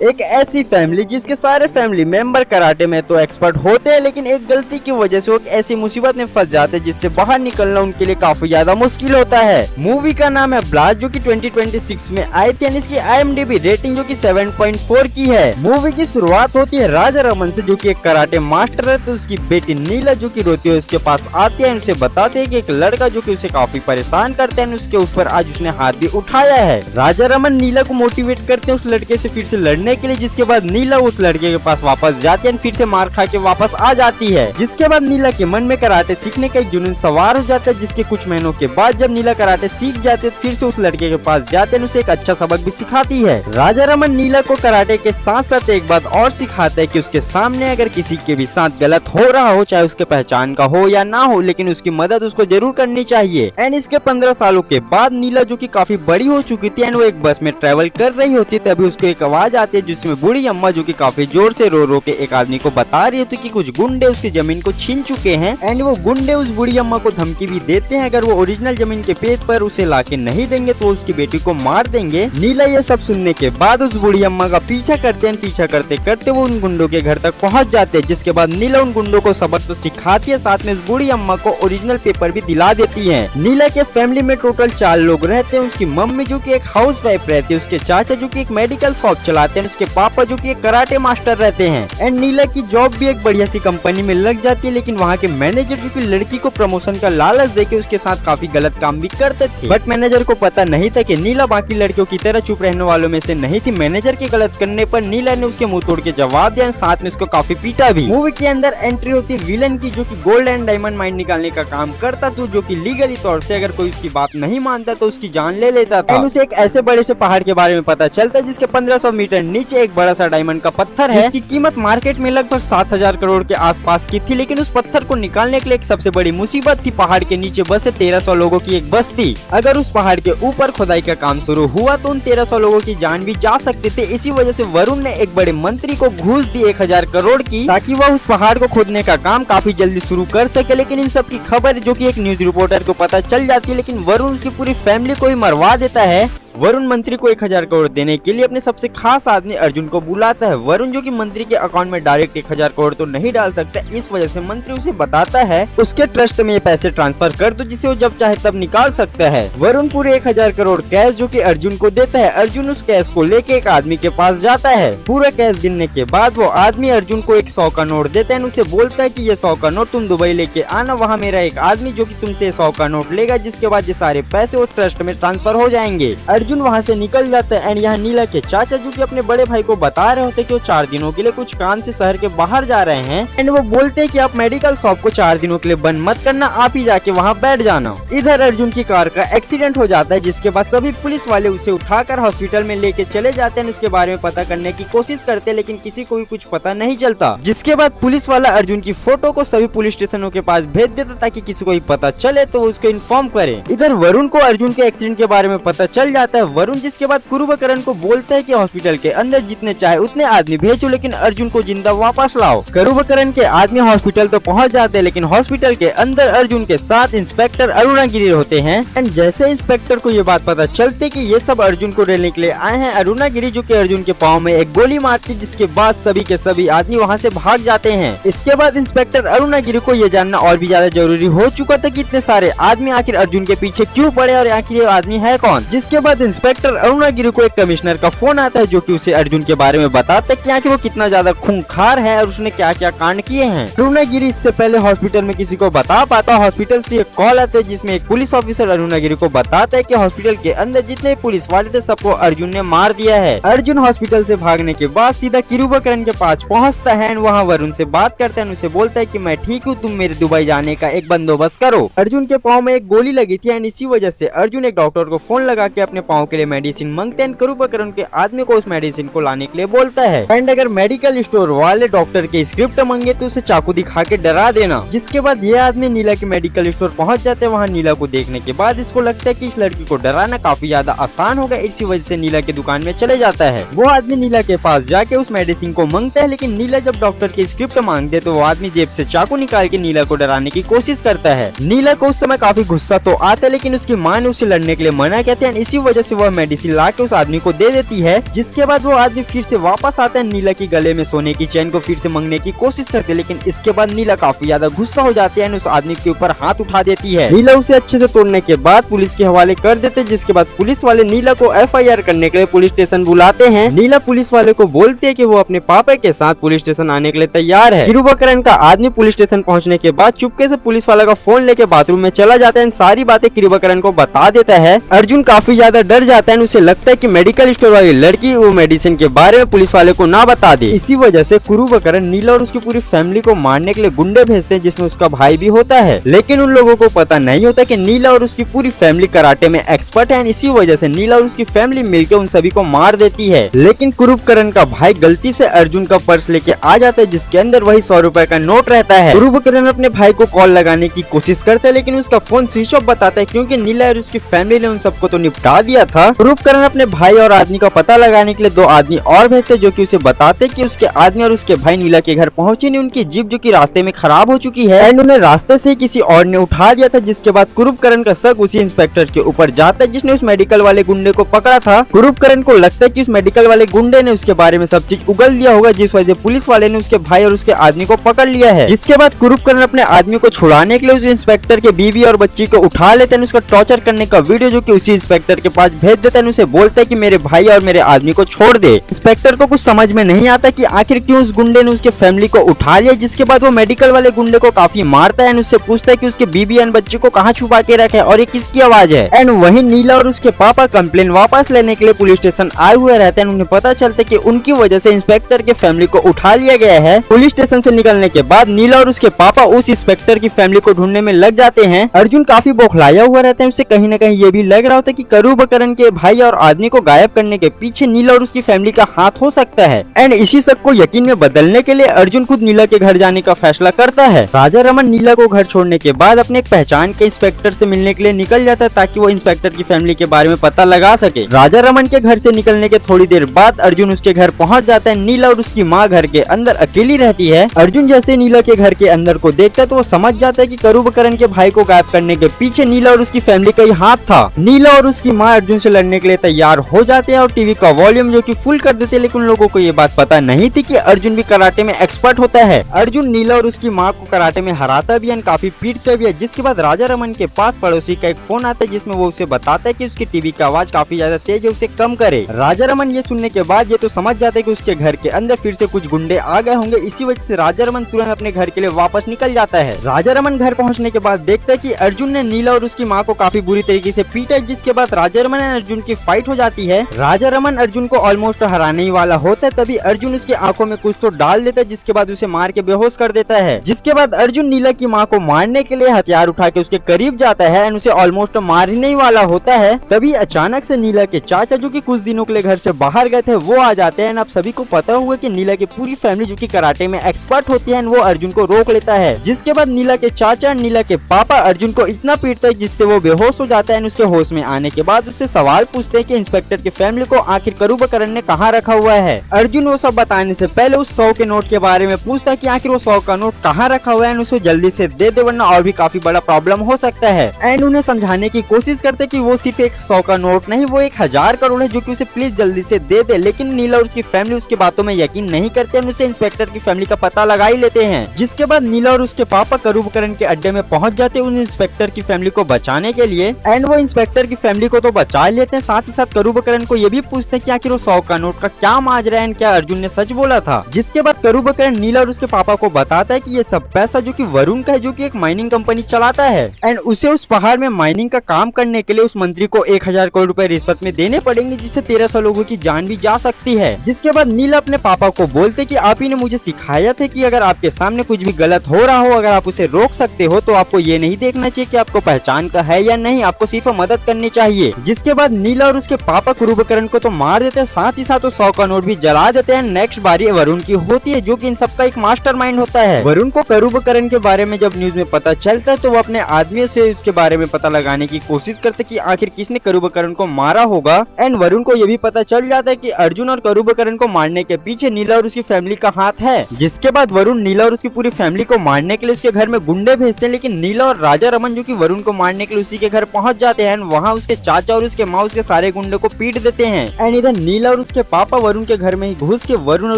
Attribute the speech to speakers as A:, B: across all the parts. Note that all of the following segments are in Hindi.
A: एक ऐसी फैमिली जिसके सारे फैमिली मेंबर कराटे में तो एक्सपर्ट होते हैं, लेकिन एक गलती की वजह से वो एक ऐसी मुसीबत में फंस जाते हैं जिससे बाहर निकलना उनके लिए काफी ज्यादा मुश्किल होता है। मूवी का नाम है ब्लास्ट, जो कि 2026 में आई थी। इसकी IMDb रेटिंग जो कि 7.4 की है। मूवी की शुरुआत होती है राजा रमन से, जो कि एक कराटे मास्टर है। तो उसकी बेटी नीला जो कि रोती है उसके पास आती है, उसे बताते हैं कि एक लड़का जो कि उसे काफी परेशान करते हैं, उसके ऊपर आज उसने हाथ भी उठाया है। राजा रमन नीला को मोटिवेट करते हैं उस लड़के से फिर से लड़ने के लिए, जिसके बाद नीला उस लड़के के पास वापस जाती है, फिर से मार खा के वापस आ जाती है। जिसके बाद नीला के मन में कराटे सीखने का एक जुनून सवार हो जाता है। जिसके कुछ महीनों के बाद जब नीला कराटे सीख जाते है, फिर से उस लड़के के पास जाते हैं, उसे एक अच्छा सबक भी सिखाती है। राजा रमन नीला को कराटे के साथ साथ एक बात और सिखाता है कि उसके सामने अगर किसी के भी साथ गलत हो रहा हो, चाहे उसके पहचान का हो या ना हो, लेकिन उसकी मदद उसको जरूर करनी चाहिए। एंड इसके 15 सालों के बाद नीला जो कि काफी बड़ी हो चुकी थी एंड वो एक बस में ट्रेवल कर रही होती है, तभी उसको एक आवाज आती है जिसमें बूढ़ी अम्मा जो कि काफी जोर से रो रो के एक आदमी को बता रही होती है कि कुछ गुंडे उसकी जमीन को छीन चुके हैं। एंड वो गुंडे उस बूढ़ी अम्मा को धमकी भी देते हैं, अगर वो ओरिजिनल जमीन के पेज पर उसे लाके नहीं देंगे तो उसकी बेटी को मार देंगे। नीला ये सब सुनने के बाद उस बूढ़ी अम्मा का पीछा करते हैं। पीछा करते करते वो उन गुंडों के घर तक पहुंच जाते हैं। जिसके बाद नीला उन गुंडों को सबक तो सिखाती है, साथ में उस बूढ़ी अम्मा को ओरिजिनल पेपर भी दिला देती है। नीला के फैमिली में टोटल 4 लोग रहते हैं। उसकी मम्मी जो कि एक हाउस वाइफ रहती है, उसके चाचा जो कि एक मेडिकल शॉप चलाते हैं, उसके पापा जो कि एक कराटे मास्टर रहते हैं। एंड नीला की जॉब भी एक बढ़िया सी कंपनी में लग जाती है, लेकिन वहाँ के मैनेजर जो कि लड़की को प्रमोशन का लालच देके उसके साथ काफी गलत काम भी करते थे। बट मैनेजर को पता नहीं था कि नीला बाकी लड़कियों की तरह चुप रहने वालों में से नहीं थी। मैनेजर के गलत करने पर नीला ने उसके मुंह तोड़ के जवाब दिया, साथ में उसको काफी पीटा भी। मूवी के अंदर एंट्री होती है विलन की, जो कि गोल्ड एंड डायमंड माइन निकालने का काम करता था, जो कि लीगली तौर से अगर कोई उसकी बात नहीं मानता तो उसकी जान ले लेता था। उसे एक ऐसे बड़े से पहाड़ के बारे में पता चलता है जिसके 1500 मीटर नीचे एक बड़ा सा डायमंड का पत्थर है, जिसकी कीमत मार्केट में लगभग 7000 करोड़ के आसपास की थी। लेकिन उस पत्थर को निकालने के लिए एक सबसे बड़ी मुसीबत थी। पहाड़ के नीचे बसे 1300 लोगों की एक बस थी। अगर उस पहाड़ के ऊपर खुदाई का काम शुरू हुआ तो उन 1300 लोगों की जान भी जा सकते थे। इसी वजह से वरुण ने एक बड़े मंत्री को घूस दी 1000 करोड़ की, ताकि वह उस पहाड़ को खोदने का काम काफी जल्दी शुरू कर सके। लेकिन इन सब की खबर जो कि एक न्यूज रिपोर्टर को पता चल जाती है, लेकिन वरुण उसकी पूरी फैमिली को ही मरवा देता है। वरुण मंत्री को 1000 करोड़ देने के लिए अपने सबसे खास आदमी अर्जुन को बुलाता है। वरुण जो कि मंत्री के अकाउंट में डायरेक्ट 1000 करोड़ तो नहीं डाल सकता, इस वजह से मंत्री उसे बताता है उसके ट्रस्ट में ये पैसे ट्रांसफर कर दो, जिसे वो जब चाहे तब निकाल सकता है। वरुण पूरे 1000 करोड़ कैश जो कि अर्जुन को देता है। अर्जुन उस कैश को लेके एक आदमी के पास जाता है। पूरा कैश गिनने के बाद वो आदमी अर्जुन को एक 100 का नोट देता है। उसे बोलता है कि ये 100 का नोट तुम दुबई लेके आना, वहाँ मेरा एक आदमी जो कि तुमसे 100 का नोट लेगा, जिसके बाद ये सारे पैसे उस ट्रस्ट में ट्रांसफर हो जाएंगे। अर्जुन वहाँ से निकल जाता है। एंड यहाँ नीला के चाचा जो कि अपने बड़े भाई को बता रहे होते कि वो 4 दिनों के लिए कुछ काम से शहर के बाहर जा रहे हैं। एंड वो बोलते हैं कि आप मेडिकल शॉप को 4 दिनों के लिए बंद मत करना, आप ही जाके वहाँ बैठ जाना। इधर अर्जुन की कार का एक्सीडेंट हो जाता है, जिसके बाद सभी पुलिस वाले उसे उठाकर हॉस्पिटल में लेके चले जाते हैं। उसके बारे में पता करने की कोशिश करते हैं, लेकिन किसी को भी कुछ पता नहीं चलता। जिसके बाद पुलिस वाला अर्जुन की फोटो को सभी पुलिस स्टेशनों के पास भेज देता ताकि किसी को भी पता चले तो उसको इन्फॉर्म करे। इधर वरुण को अर्जुन के एक्सीडेंट के बारे में पता चल जाता है। वरुण जिसके बाद कुरुबकरण को बोलता है कि हॉस्पिटल के अंदर जितने चाहे उतने आदमी भेजो, लेकिन अर्जुन को जिंदा वापस लाओ। कुरुबकरण के आदमी हॉस्पिटल तो पहुंच जाते हैं, लेकिन हॉस्पिटल के अंदर अर्जुन के साथ इंस्पेक्टर अरुणागिरी होते हैं। एंड जैसे इंस्पेक्टर को ये बात पता चलती कि ये सब अर्जुन को लेने के लिए आए हैं, अरुणागिरी जो कि अर्जुन के पाँव में एक गोली मारती, जिसके बाद सभी के सभी आदमी वहाँ से भाग जाते हैं। इसके बाद इंस्पेक्टर अरुणागिरी को ये जानना और भी ज्यादा जरूरी हो चुका था कि इतने सारे आदमी आखिर अर्जुन के पीछे क्यों पड़े और आखिर ये आदमी है कौन। जिसके बाद इंस्पेक्टर अरुणागिरी को एक कमिश्नर का फोन आता है, जो कि उसे अर्जुन के बारे में बताता है कि आखिर वो कितना ज्यादा खूंखार है और उसने क्या क्या कांड किए हैं। अरुणागिरी इससे पहले हॉस्पिटल में किसी को बता पाता, हॉस्पिटल से एक कॉल आता है जिसमें एक पुलिस ऑफिसर अरुणागिरी को बताता है कि हॉस्पिटल के अंदर जितने पुलिस वाले थे सबको अर्जुन ने मार दिया है। अर्जुन हॉस्पिटल से भागने के बाद सीधा किरुबकरण के पास पहुंचता है। वहाँ वरुण से बात करता है, उसे बोलता है कि मैं ठीक हूँ, तुम मेरे दुबई जाने का एक बंदोबस्त करो। अर्जुन के पाँव में एक गोली लगी थी एंड इसी वजह से अर्जुन एक डॉक्टर को फोन लगा के अपने पाँव के लिए मेडिसिन मांगते हैं। कुरुबकरण के आदमी को उस मेडिसिन को लाने के लिए बोलता है। एंड अगर मेडिकल स्टोर वाले डॉक्टर के स्क्रिप्ट मांगे तो उसे चाकू दिखा के डरा देना। जिसके बाद ये आदमी नीला के मेडिकल स्टोर पहुंच जाते हैं। वहाँ नीला को देखने के बाद इसको लगता है कि इस लड़की को डराना काफी ज्यादा आसान होगा, इसी वजह से नीला की दुकान में चले जाता है। वो आदमी नीला के पास जाके उस मेडिसिन को मांगता है, लेकिन नीला जब डॉक्टर की स्क्रिप्ट मांगते तो वो आदमी जेब से चाकू निकाल के नीला को डराने की कोशिश करता है। नीला को उस समय काफी गुस्सा तो आता है, लेकिन उसकी माँ ने उसे लड़ने के लिए मना कहते हैं। इसी वजह वजह से वह मेडिसिन ला के उस आदमी को दे देती है। जिसके बाद वो आदमी फिर से वापस आता है, नीला की गले में सोने की चैन को फिर से मांगने की कोशिश करते, लेकिन इसके बाद नीला काफी ज्यादा गुस्सा हो जाती है, उस आदमी के ऊपर हाथ उठा देती है। नीला उसे अच्छे से तोड़ने के बाद पुलिस के हवाले कर देते, जिसके बाद पुलिस वाले नीला को FIR करने के लिए पुलिस स्टेशन बुलाते हैं। नीला पुलिस वाले को बोलते है कि वो अपने पापा के साथ पुलिस स्टेशन आने के लिए तैयार है। किरुबकरण का आदमी पुलिस स्टेशन पहुंचने के बाद चुपके से पुलिस वाला का फोन लेके बाथरूम में चला जाता है, सारी बातें किरुबकरण को बता देता है। अर्जुन काफी ज्यादा डर जाता है, उसे लगता है कि मेडिकल स्टोर वाली लड़की वो मेडिसिन के बारे में पुलिस वाले को ना बता दे। इसी वजह से किरुबकरण नीला और उसकी पूरी फैमिली को मारने के लिए गुंडे भेजते हैं, जिसमें उसका भाई भी होता है। लेकिन उन लोगों को पता नहीं होता कि नीला और उसकी पूरी फैमिली कराटे में एक्सपर्ट है। इसी वजह से नीला और उसकी फैमिली मिलकर उन सभी को मार देती है। लेकिन किरुबकरण का भाई गलती से अर्जुन का पर्स लेके आ जाता है, जिसके अंदर वही 100 रुपए का नोट रहता है। किरुबकरण अपने भाई को कॉल लगाने की कोशिश करता है, लेकिन उसका फोन स्विच ऑफ बताता है, क्योंकि नीला और उसकी फैमिली ने उन सबको तो निपटा दिया था। किरुबकरण अपने भाई और आदमी का पता लगाने के लिए 2 आदमी और भेजते, जो कि उसे बताते कि उसके आदमी और उसके भाई नीला के घर पहुंचे नहीं, उनकी जीप जो कि रास्ते में खराब हो चुकी है एंड उन्हें रास्ते से किसी और ने उठा दिया था। जिसके बाद किरुबकरण का शक उसी इंस्पेक्टर के ऊपर जाता है, जिसने उस मेडिकल वाले गुंडे को पकड़ा था। किरुबकरण को लगता है कि उस मेडिकल वाले गुंडे ने उसके बारे में सब चीज उगल दिया होगा, जिस वजह से पुलिस वाले ने उसके भाई और उसके आदमी को पकड़ लिया है। जिसके बाद किरुबकरण अपने आदमी को छुड़ाने के लिए उस इंस्पेक्टर के बीवी और बच्ची को उठा लेते हैं, उसका टॉर्चर करने का वीडियो जो कि उसी इंस्पेक्टर के पास भेज देता है, उसे बोलता है कि मेरे भाई और मेरे आदमी को छोड़ दे। इंस्पेक्टर को कुछ समझ में नहीं आता कि आखिर क्यों उस गुंडे ने उसके फैमिली को उठा लिया। जिसके बाद वो मेडिकल वाले गुंडे को काफी मारता है, उससे पूछता है कि उसके बीवी और बच्चे को कहाँ छुपा के रखे और ये किसकी आवाज है। एंड वहीं नीला और उसके पापा कंप्लेन वापस लेने के लिए पुलिस स्टेशन आए हुए रहते हैं। उन्हें पता चलता है कि उनकी वजह से इंस्पेक्टर के फैमिली को उठा लिया गया है। पुलिस स्टेशन से निकलने के बाद नीला और उसके पापा उस इंस्पेक्टर की फैमिली को ढूंढने में लग जाते हैं। अर्जुन काफी बौखलाया हुआ रहता है, उसे कहीं न कहीं ये भी लग रहा होता है कि किरुबकरण के भाई और आदमी को गायब करने के पीछे नीला और उसकी फैमिली का हाथ हो सकता है। एंड इसी शक को यकीन में बदलने के लिए अर्जुन खुद नीला के घर जाने का फैसला करता है। राजा रमन नीला को घर छोड़ने के बाद अपने एक पहचान के इंस्पेक्टर से मिलने के लिए निकल जाता है, ताकि वो इंस्पेक्टर की फैमिली के बारे में पता लगा सके। राजा रमन के घर से निकलने के थोड़ी देर बाद अर्जुन उसके घर पहुंच जाता है। नीला और उसकी माँ घर के अंदर अकेली रहती है। अर्जुन जैसे नीला के घर के अंदर को देखता है तो वो समझ जाता है कि किरुबकरण के भाई को गायब करने के पीछे नीला और उसकी फैमिली का ही हाथ था। नीला और उसकी माँ अर्जुन से लड़ने के लिए तैयार हो जाते हैं और टीवी का वॉल्यूम जो कि फुल कर देते हैं, लेकिन उन लोगों को ये बात पता नहीं थी कि अर्जुन भी कराटे में एक्सपर्ट होता है। अर्जुन नीला और उसकी माँ को कराटे में हराता भी है, काफी पीटता भी है। जिसके बाद राजा रमन के पास पड़ोसी का एक फोन आता है, जिसमें वो उसे बताता है कि उसकी टीवी की आवाज काफी ज्यादा तेज है, उसे कम करे। राजा रमन ये सुनने के बाद ये तो समझ जाते हैं कि उसके घर के अंदर फिर से कुछ गुंडे आ गए होंगे। इसी वजह से राजा रमन तुरंत अपने घर के लिए वापस निकल जाता है। राजा रमन घर पहुंचने के बाद देखता है कि अर्जुन ने नीला और उसकी माँ को काफी बुरी तरीके से पीटा है। जिसके बाद राजा रमन और अर्जुन की फाइट हो जाती है। राजा रमन अर्जुन को ऑलमोस्ट हराने ही वाला होता है, तभी अर्जुन उसकी आंखों में कुछ तो डाल देता है, जिसके बाद उसे मार के बेहोश कर देता है। जिसके बाद अर्जुन नीला की माँ को मारने के लिए हथियार उठा के उसके करीब जाता है और उसे ऑलमोस्ट मारने ही वाला होता है। तभी अचानक से नीला के चाचा जो कि कुछ दिनों के लिए घर से बाहर गए थे वो आ जाते हैं। अब सभी को पता हुआ कि नीला की पूरी फैमिली जो कि कराटे में एक्सपर्ट होती है, वो अर्जुन को रोक लेता है। जिसके बाद नीला के चाचा और नीला के पापा अर्जुन को इतना पीटता है जिससे वो बेहोश हो जाता है। उसके होश में आने के बाद उससे सवाल पूछते हैं कि इंस्पेक्टर की फैमिली को आखिर किरुबकरण ने कहाँ रखा हुआ है। अर्जुन वो सब बताने से पहले उस 100 के नोट के बारे में पूछता है कि आखिर वो 100 का नोट कहाँ रखा हुआ है, उसे जल्दी से दे दे वरना और भी काफी बड़ा प्रॉब्लम हो सकता है। एंड उन्हें समझाने की कोशिश करते कि वो सिर्फ एक 100 का नोट नहीं, वो 1000 करोड़ है, जो कि उसे प्लीज जल्दी से दे दे। लेकिन नीला और उसकी फैमिली उसकी बातों में यकीन नहीं करते, उसे इंस्पेक्टर की फैमिली का पता लगा ही लेते हैं। जिसके बाद नीला और उसके पापा किरुबकरण के अड्डे में पहुंच जाते हैं उन इंस्पेक्टर की फैमिली को बचाने के लिए। एंड वो इंस्पेक्टर की फैमिली को तो बचा लेते हैं, साथ ही साथ किरुबकरण को ये भी पूछते हैं कि आखिर वो 100 का नोट का क्या माजरा है, क्या अर्जुन ने सच बोला था। जिसके बाद किरुबकरण नीला और उसके पापा को बताता है कि ये सब पैसा जो कि वरुण का है, जो कि एक माइनिंग कंपनी चलाता है। एंड उसे उस पहाड़ में माइनिंग का काम करने के लिए उस मंत्री को 1000 करोड़ रुपए रिश्वत में देने पड़ेंगे, जिससे 1300 लोगों की जान भी जा सकती है। जिसके बाद नीला अपने पापा को बोलते कि आप ही ने मुझे सिखाया था कि अगर आपके सामने कुछ भी गलत हो रहा हो, अगर आप उसे रोक सकते हो तो आपको ये नहीं देखना चाहिए कि आपको पहचान का है या नहीं, आपको सिर्फ मदद करनी चाहिए। जिसके बाद नीला और उसके पापा किरुबकरण को तो मार देते हैं, साथ ही साथ वो 100 का नोट भी जला देते हैं। नेक्स्ट बारी वरुण की होती है, जो कि इन सबका एक मास्टरमाइंड होता है। वरुण को किरुबकरण के बारे में जब न्यूज में पता चलता है तो वो अपने आदमियों से उसके बारे में पता लगाने की कोशिश करते कि आखिर किसने किरुबकरण को मारा होगा। एंड वरुण को ये भी पता चल जाता है कि अर्जुन और किरुबकरण को मारने के पीछे नीला और उसकी फैमिली का हाथ है। जिसके बाद वरुण नीला और उसकी पूरी फैमिली को मारने के लिए उसके घर में गुंडे भेजते हैं, लेकिन नीला और राजा रमन जो कि वरुण को मारने के लिए उसी के घर पहुंच जाते हैं। वहाँ उसके चाचा और उसके माँ उसके सारे गुंडे को पीट देते हैं। एंड इधर नीला और उसके पापा वरुण के घर में ही घुस के वरुण और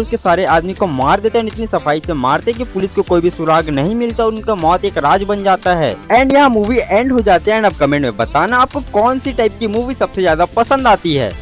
A: उसके सारे आदमी को मार देते हैं। इतनी सफाई से मारते कि पुलिस को कोई भी सुराग नहीं मिलता, उनका मौत एक राज बन जाता है। एंड यहाँ मूवी एंड हो जाते हैं। एंड अब कमेंट में बताना आपको कौन सी टाइप की मूवी सबसे ज्यादा पसंद आती है।